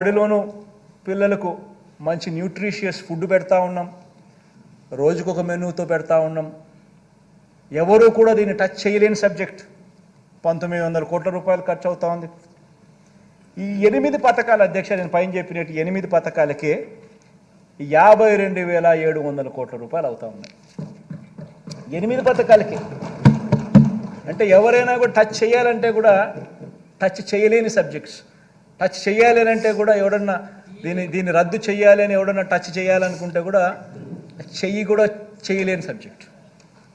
బడిలోనూ పిల్లలకు మంచి nutritious food పెడతా ఉన్నాం, రోజుకొక మెనూతో పెడతా ఉన్నాం. ఎవరూ కూడా దీన్ని టచ్ చేయలేని సబ్జెక్ట్. 1900 కోట్ల రూపాయలు ఖర్చు అవుతా ఉంది. ఈ 8 పథకాల అధ్యక్ష, నేను పైన చెప్పినట్టు 8 పథకాలకే 52,700 కోట్ల రూపాయలు అవుతా ఉన్నాయి. 8 పథకాలకే. అంటే ఎవరైనా కూడా టచ్ చేయాలంటే కూడా టచ్ చేయలేని సబ్జెక్ట్స్. టచ్ చేయాలి అంటే కూడా ఎవడన్నా దీన్ని రద్దు చేయాలి అని ఎవడన్నా టచ్ చేయాలనుకుంటే కూడా చేయలేని సబ్జెక్ట్.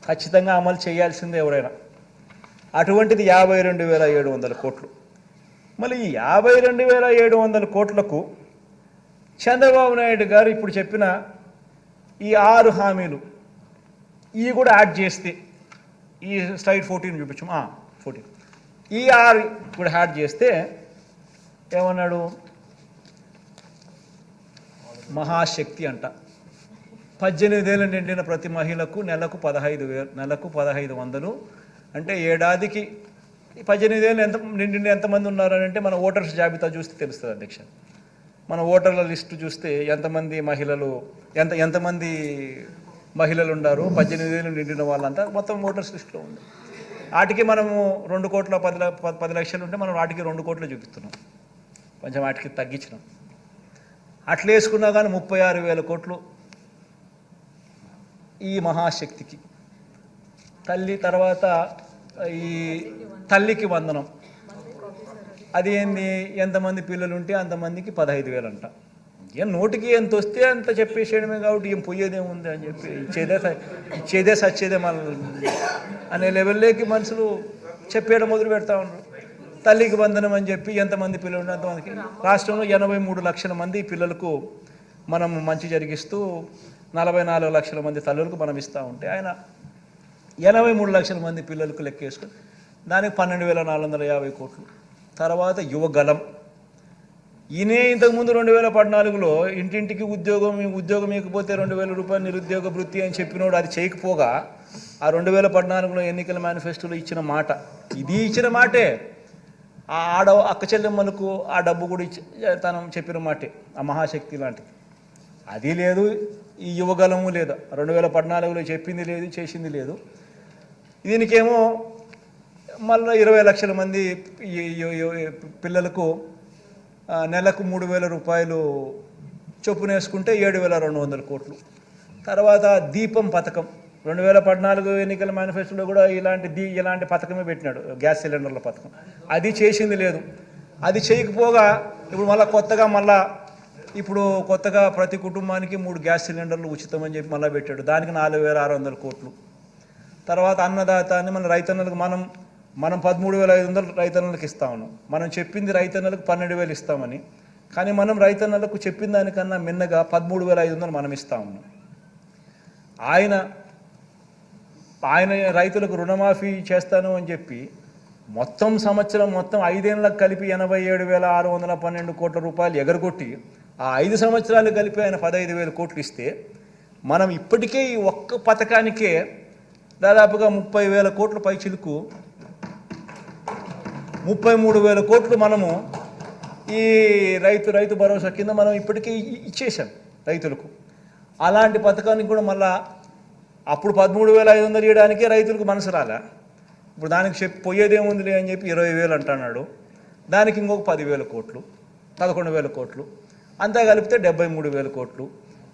ఖచ్చితంగా అమలు చేయాల్సిందే ఎవరైనా. అటువంటిది 52,700 కోట్లు. మళ్ళీ ఈ 52,700 కోట్లకు చంద్రబాబు నాయుడు గారు ఇప్పుడు చెప్పిన ఈ 6 హామీలు ఇవి కూడా యాడ్ చేస్తే, ఈ స్లైడ్ 14 చూపించు, 14, ఈ 6 కూడా యాడ్ చేస్తే ఏమన్నాడు? మహాశక్తి అంట. 18 ఏళ్ళు నిండిన ప్రతి మహిళకు నెలకు 1500, అంటే ఏడాదికి 18 ఏళ్ళు నిండిన ఎంతమంది ఉన్నారని అంటే మన ఓటర్స్ జాబితా చూస్తే తెలుస్తుంది అధ్యక్ష. మన ఓటర్ల లిస్టు చూస్తే ఎంతమంది మహిళలు ఉన్నారు, 18 ఏళ్ళు నిండిన వాళ్ళంతా మొత్తం ఓటర్స్ లిస్టులో ఉంది. వాటికి మనము 2,10 లక్షలు ఉంటే మనం వాటికి 2 కోట్లు చూపిస్తున్నాం, కొంచెం వాటికి తగ్గించినాం. అట్లా వేసుకున్నా కానీ 36,000 కోట్లు ఈ మహాశక్తికి. తల్లి తర్వాత ఈ తల్లికి వందనం, అది ఏంది, ఎంతమంది పిల్లలు ఉంటే అంతమందికి 15,000 అంట. ఏం నోటికి ఎంత వస్తే అంత చెప్పేసేయడమే, కాబట్టి ఏం పోయేదేముంది అని చెప్పి ఇచ్చేదే సచ్చేదే మన అనే లెవెల్లోకి మనుషులు చెప్పేయడం మొదలు పెడతా ఉన్నారు. తల్లికి వందనం అని చెప్పి ఎంతమంది పిల్లలు ఉంటే అంతమందికి. రాష్ట్రంలో 83 లక్షల మంది పిల్లలకు మనం మంచి జరిగిస్తూ 44 లక్షల మంది తల్లులకు మనం ఇస్తూ ఉంటే ఆయన 83 లక్షల మంది పిల్లలకు లెక్కేసుకుని దానికి 12,450 కోట్లు. తర్వాత యువగలం, ఈయనే ఇంతకుముందు 2014లో ఇంటింటికి ఉద్యోగం ఇకపోతే 2,000 రూపాయలు నిరుద్యోగ భృతి అని చెప్పినోడు అది చేయకపోగా ఆ 2014లో ఎన్నికల మేనిఫెస్టోలో ఇచ్చిన మాట, ఇది ఇచ్చిన మాటే. ఆ అక్క చెల్లెమ్మలకు ఆ డబ్బు కూడా తను చెప్పిన మాటే, ఆ మహాశక్తి లాంటిది. అది లేదు, ఈ యువగలము లేదు. 2014లో చెప్పింది లేదు, చేసింది లేదు. దీనికేమో మళ్ళీ 20 లక్షల మంది పిల్లలకు నెలకు 3,000 రూపాయలు చొప్పున వేసుకుంటే 7,200 కోట్లు. తర్వాత దీపం పథకం, 2014 ఎన్నికల మేనిఫెస్టోలో కూడా ఇలాంటి పథకమే పెట్టినాడు, గ్యాస్ సిలిండర్ల పథకం. అది చేసింది లేదు. అది చేయకపోగా ఇప్పుడు కొత్తగా ప్రతి కుటుంబానికి 3 గ్యాస్ సిలిండర్లు ఉచితమని చెప్పి మళ్ళీ పెట్టాడు, దానికి 4,600 కోట్లు. తర్వాత అన్నదాత అని మన రైతన్నలకు మనం 13,500 రైతన్నలకు ఇస్తా ఉన్నాం. మనం చెప్పింది రైతన్నలకు 12,000 ఇస్తామని, కానీ మనం రైతన్నలకు చెప్పిన దానికన్నా మిన్నగా 13,500 మనం ఇస్తా ఉన్నాం. ఆయన రైతులకు రుణమాఫీ చేస్తాను అని చెప్పి మొత్తం 5 ఏళ్ళకు కలిపి 87,612 కోట్ల రూపాయలు ఎగరగొట్టి ఆ 5 సంవత్సరాలు కలిపి ఆయన 15,000 కోట్లు ఇస్తే, మనం ఇప్పటికే ఈ ఒక్క పథకానికే దాదాపుగా 30,000 కోట్ల పైచిలుకు 33,000 కోట్లు మనము ఈ రైతు భరోసా కింద మనం ఇప్పటికే ఇచ్చేసాం రైతులకు. అలాంటి పథకానికి కూడా మళ్ళా అప్పుడు 13,500 ఇవ్వడానికే రైతులకు మనసు రాలే. ఇప్పుడు దానికి పోయేదేముందిలే అని చెప్పి 20,000 అంటున్నాడు. దానికి ఇంకొక 10,000 కోట్లు, 11,000 కోట్లు, అంతా కలిపితే 73,000 కోట్లు.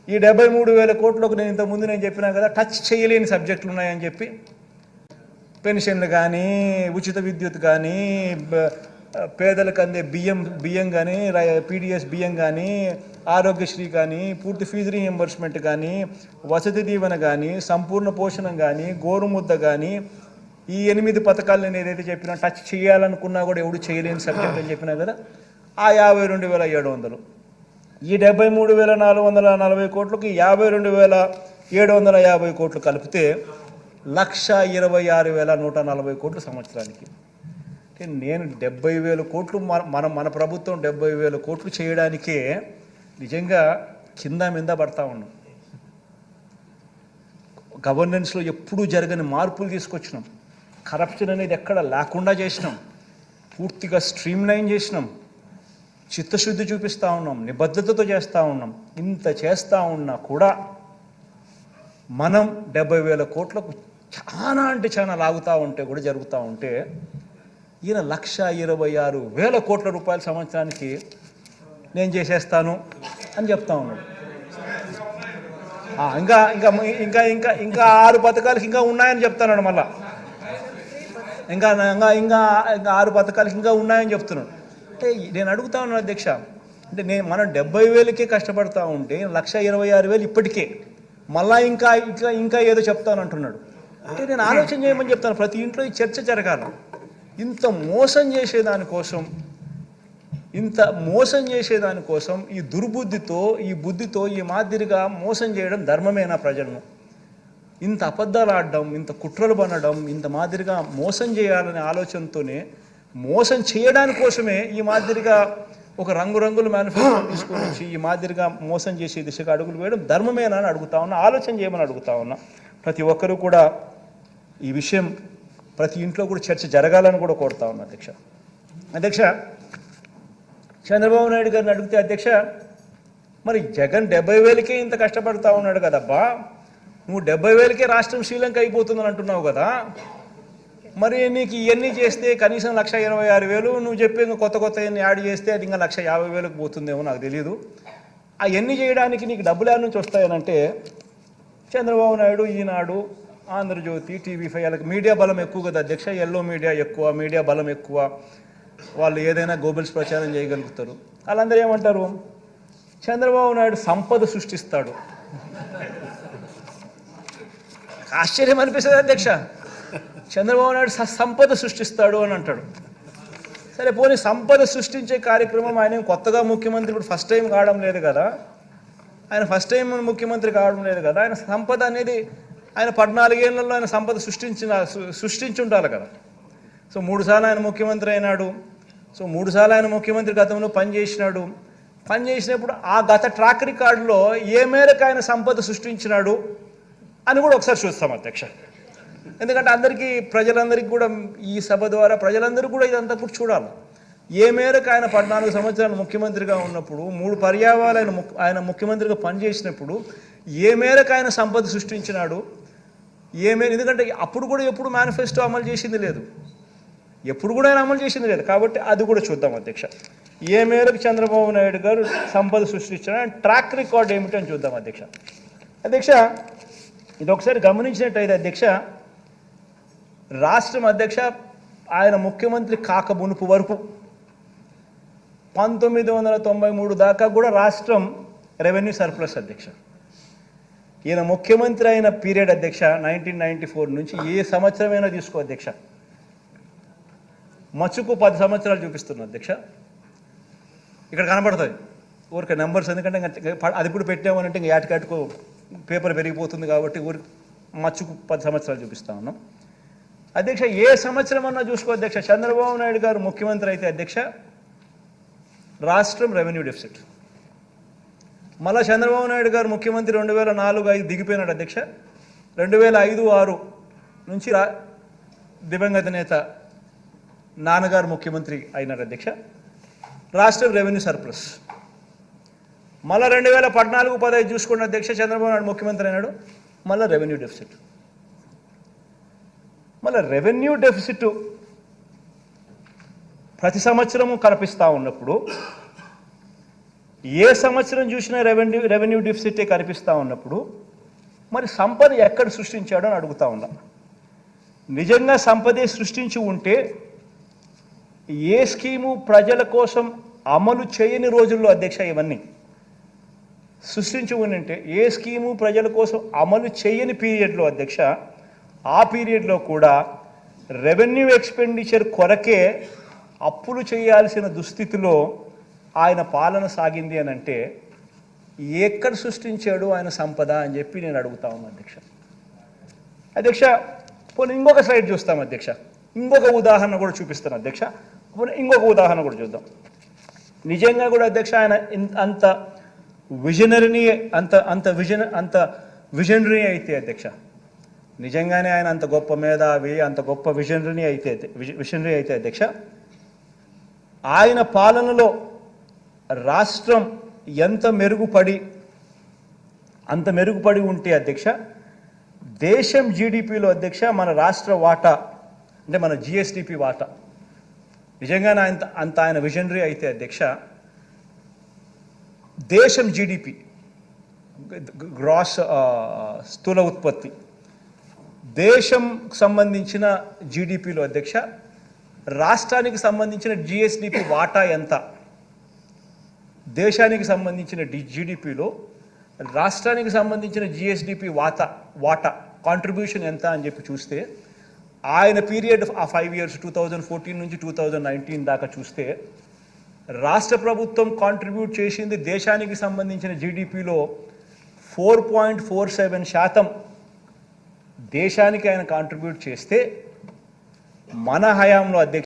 ఈ 73,000 కోట్లకు నేను ఇంతకుముందు చెప్పినా కదా, టచ్ చేయలేని సబ్జెక్టులు ఉన్నాయని చెప్పి, పెన్షన్లు కానీ, ఉచిత విద్యుత్ కానీ, పేదలకు అందే బియ్యం కానీ, పీడిఎస్ బియ్యం కానీ, ఆరోగ్యశ్రీ కానీ, పూర్తి ఫీజు రీఎంబర్స్మెంట్ కానీ, వసతి దీవెన కానీ, సంపూర్ణ పోషణం కానీ, గోరుముద్ద కానీ, ఈ 8 పథకాలు నేను ఏదైతే చెప్పినా టచ్ చేయాలనుకున్నా కూడా ఎవడు చేయలేని సబ్జెక్ట్ అని చెప్పినా కదా, ఆ 52,700, ఈ 73,440 కోట్లకి 52,750 కోట్లు కలిపితే 1,26,140 కోట్లు సంవత్సరానికి. అంటే నేను 70,000 కోట్లు మన ప్రభుత్వం 70,000 కోట్లు చేయడానికే నిజంగా కింద మీద పడతా ఉన్నాం. గవర్నెన్స్లో ఎప్పుడూ జరగని మార్పులు తీసుకొచ్చినాం. కరప్షన్ అనేది ఎక్కడ లేకుండా చేసినాం, పూర్తిగా స్ట్రీమ్ లైన్ చేసినాం. చిత్తశుద్ధి చూపిస్తూ ఉన్నాం, నిబద్ధతతో చేస్తూ ఉన్నాం. ఇంత చేస్తూ ఉన్నా కూడా మనం 70,000 కోట్లకు చాలా అంటే చాలా లాగుతూ ఉంటే కూడా జరుగుతూ ఉంటే ఈయన 1,26,000 కోట్ల రూపాయల సంవత్సరానికి నేను చేసేస్తాను అని చెప్తా ఉన్నాడు. ఇంకా ఇంకా ఇంకా ఇంకా ఇంకా 6 పథకాలకి ఇంకా ఉన్నాయని చెప్తున్నాడు. మళ్ళా ఇంకా ఇంకా ఇంకా ఇంకా 6 పథకాలకి ఇంకా ఉన్నాయని చెప్తున్నాడు. అంటే నేను అడుగుతా ఉన్నాను అధ్యక్ష, అంటే మనం 70,000కే కష్టపడతా ఉంటే 1,26,000 ఇప్పటికే మళ్ళా ఇంకా ఇంకా ఇంకా ఏదో చెప్తాను అంటున్నాడు. అంటే నేను ఆలోచన చేయమని చెప్తాను. ప్రతి ఇంట్లో ఈ చర్చ జరగాలి. ఇంత మోసం చేసేదానికోసం ఈ దుర్బుద్ధితో ఈ బుద్ధితో ఈ మాదిరిగా మోసం చేయడం ధర్మమేనా ప్రజలను? ఇంత అబద్ధాలు ఆడడం, ఇంత కుట్రలు పనడం, ఇంత మాదిరిగా మోసం చేయాలనే ఆలోచనతోనే మోసం చేయడానికోసమే ఈ మాదిరిగా ఒక రంగురంగుల మేనిఫెస్టో తీసుకొని వచ్చి ఈ మాదిరిగా మోసం చేసే దిశగా అడుగులు వేయడం ధర్మమేనా అని అడుగుతా ఉన్నా. ఆలోచన చేయమని అడుగుతా ఉన్నా. ప్రతి ఒక్కరూ కూడా ఈ విషయం ప్రతి ఇంట్లో కూడా చర్చ జరగాలని కూడా కోరుతా ఉన్నా. అధ్యక్ష చంద్రబాబు నాయుడు గారిని అడిగితే అధ్యక్ష, మరి జగన్ 70,000కే ఇంత కష్టపడతా ఉన్నాడు కదబ్బా, నువ్వు 70,000కే రాష్ట్రం శ్రీలంక అయిపోతుందని అంటున్నావు కదా, మరి నీకు ఇవన్నీ చేస్తే కనీసం 1,26,000 నువ్వు చెప్పే కొత్త ఎన్ని యాడ్ చేస్తే అది ఇంకా 1,50,000కు పోతుందేమో నాకు తెలియదు. అవన్నీ చేయడానికి నీకు డబ్బులు యాడ్ నుంచి వస్తాయనంటే చంద్రబాబు నాయుడు, ఈనాడు, ఆంధ్రజ్యోతి, TV5 వాళ్ళకి మీడియా బలం ఎక్కువ కదా అధ్యక్ష. ఎల్లో మీడియా ఎక్కువ, మీడియా బలం ఎక్కువ, వాళ్ళు ఏదైనా గోబెల్స్ ప్రచారం చేయగలుగుతారు. వాళ్ళందరూ ఏమంటారు, చంద్రబాబు నాయుడు సంపద సృష్టిస్తాడు. ఆశ్చర్యం అనిపిస్తుంది అధ్యక్ష. చంద్రబాబు నాయుడు సంపద సృష్టిస్తాడు అని అంటాడు. సరే పోనీ సంపద సృష్టించే కార్యక్రమం ఆయన కొత్తగా ముఖ్యమంత్రి ఇప్పుడు ఫస్ట్ టైం కావడం లేదు కదా, ఆయన ఫస్ట్ టైం ముఖ్యమంత్రి కావడం లేదు కదా, ఆయన సంపద అనేది ఆయన 14 ఏళ్లలో ఆయన సంపద సృష్టించి ఉండాలి కదా. సో 3 సార్లు ఆయన ముఖ్యమంత్రి అయినాడు. సో 3 సార్లు ఆయన ముఖ్యమంత్రి గతంలో పనిచేసినప్పుడు ఆ గత ట్రాక్ రికార్డులో ఏ మేరకు ఆయన సంపద సృష్టించినాడు అని కూడా ఒకసారి చూస్తాం అధ్యక్ష. ఎందుకంటే ప్రజలందరికీ కూడా ఈ సభ ద్వారా ప్రజలందరూ కూడా ఇదంతా కూడా చూడాలి. ఏ మేరకు ఆయన 14 సంవత్సరాలు ముఖ్యమంత్రిగా ఉన్నప్పుడు 3 పర్యాయాలు ఆయన ముఖ్యమంత్రిగా పనిచేసినప్పుడు ఏ మేరకు ఆయన సంపద సృష్టించినాడు, ఎందుకంటే అప్పుడు కూడా ఎప్పుడు మేనిఫెస్టో అమలు చేసింది లేదు, ఎప్పుడు కూడా ఆయన అమలు చేసింది లేదు. కాబట్టి అది కూడా చూద్దాం అధ్యక్ష. ఏ మేరకు చంద్రబాబు నాయుడు గారు సంపద సృష్టించిన ట్రాక్ రికార్డ్ ఏమిటని చూద్దాం అధ్యక్ష. ఇది ఒకసారి గమనించినట్టయితే అధ్యక్ష, రాష్ట్రం అధ్యక్ష ఆయన ముఖ్యమంత్రి కాక మునుపు వరకు 1993 దాకా కూడా రాష్ట్రం రెవెన్యూ సర్ప్లస్ అధ్యక్ష. ఈయన ముఖ్యమంత్రి అయిన పీరియడ్ అధ్యక్ష 1994 నుంచి ఏ సంవత్సరమైనా తీసుకో అధ్యక్ష, మచ్చుకు 10 సంవత్సరాలు చూపిస్తున్నా అధ్యక్ష. ఇక్కడ కనబడుతుంది ఊరికి నెంబర్స్, ఎందుకంటే అది ఇప్పుడు పెట్టామనంటే ఇంకా ఏటకాటుకు పేపర్ పెరిగిపోతుంది కాబట్టి ఊరికి మచ్చుకు 10 సంవత్సరాలు చూపిస్తా ఉన్నాం అధ్యక్ష. ఏ సంవత్సరం అన్నా చూసుకో అధ్యక్ష, చంద్రబాబు నాయుడు గారు ముఖ్యమంత్రి అయితే అధ్యక్ష రాష్ట్రం రెవెన్యూ డెఫిసిట్. మళ్ళీ చంద్రబాబు నాయుడు గారు ముఖ్యమంత్రి 2004-05 దిగిపోయినాడు అధ్యక్ష. 2005-06 నుంచి దివంగత నేత నాన్నగారు ముఖ్యమంత్రి అయినారు అధ్యక్ష, రాష్ట్రం రెవెన్యూ సర్ప్లస్. మళ్ళీ 2014-15 చూసుకోండి అధ్యక్ష, చంద్రబాబు నాయుడు ముఖ్యమంత్రి అయినాడు, మళ్ళీ రెవెన్యూ డెఫిసిట్. మళ్ళీ రెవెన్యూ డెఫిసిట్ ప్రతి సంవత్సరము కనిపిస్తూ ఉన్నప్పుడు ఏ సంవత్సరం చూసినా రెవెన్యూ డెఫిసిటే కనిపిస్తూ ఉన్నప్పుడు మరి సంపద ఎక్కడ సృష్టించాడో అని అడుగుతా ఉన్నా. నిజంగా సంపదే సృష్టించి ఉంటే ఏ స్కీము ప్రజల కోసం అమలు చేయని రోజుల్లో అధ్యక్ష ఇవన్నీ సృష్టించి ఉంటే ఏ స్కీము ప్రజల కోసం అమలు చేయని పీరియడ్లో అధ్యక్ష, ఆ పీరియడ్లో కూడా రెవెన్యూ ఎక్స్పెండిచర్ కొరకే అప్పులు చేయాల్సిన దుస్థితిలో ఆయన పాలన సాగింది అని అంటే ఎక్కడ సృష్టించాడు ఆయన సంపద అని చెప్పి నేను అడుగుతా ఉన్నాను అధ్యక్ష. పోనీ ఇంకొక స్లైడ్ చూస్తాం అధ్యక్ష, ఇంకొక ఉదాహరణ కూడా చూపిస్తాను అధ్యక్ష. ఇంకొక ఉదాహరణ కూడా చూద్దాం. నిజంగా కూడా అధ్యక్ష ఆయన అంత విజనరీ అయితే అధ్యక్ష, నిజంగానే ఆయన అంత గొప్ప మేధావి, అంత గొప్ప విజనరీ అయితే అధ్యక్ష, ఆయన పాలనలో రాష్ట్రం ఎంత మెరుగుపడి అంత మెరుగుపడి ఉంటే అధ్యక్ష దేశం జీడిపిలో అధ్యక్ష మన రాష్ట్ర వాటా అంటే మన జిఎస్డిపి వాటా నిజంగానే అంత ఆయన విజనరీ అయితే అధ్యక్ష దేశం జీడిపి గ్రాస్ స్థూల ఉత్పత్తి దేశం సంబంధించిన జీడిపిలో అధ్యక్ష రాష్ట్రానికి సంబంధించిన జిఎస్డిపి వాటా ఎంత దేశానికి సంబంధించిన జీడిపిలో రాష్ట్రానికి సంబంధించిన జిఎస్డిపి వాటా కాంట్రిబ్యూషన్ ఎంత అని చెప్పి చూస్తే ఆయన పీరియడ్ ఆ 5 years 2014 నుంచి 2019 దాకా చూస్తే రాష్ట్ర ప్రభుత్వం కాంట్రిబ్యూట్ చేసింది దేశానికి సంబంధించిన జీడిపిలో 4.47% దేశానికి ఆయన కాంట్రిబ్యూట్ చేస్తే మన హయాంలో అధ్యక్ష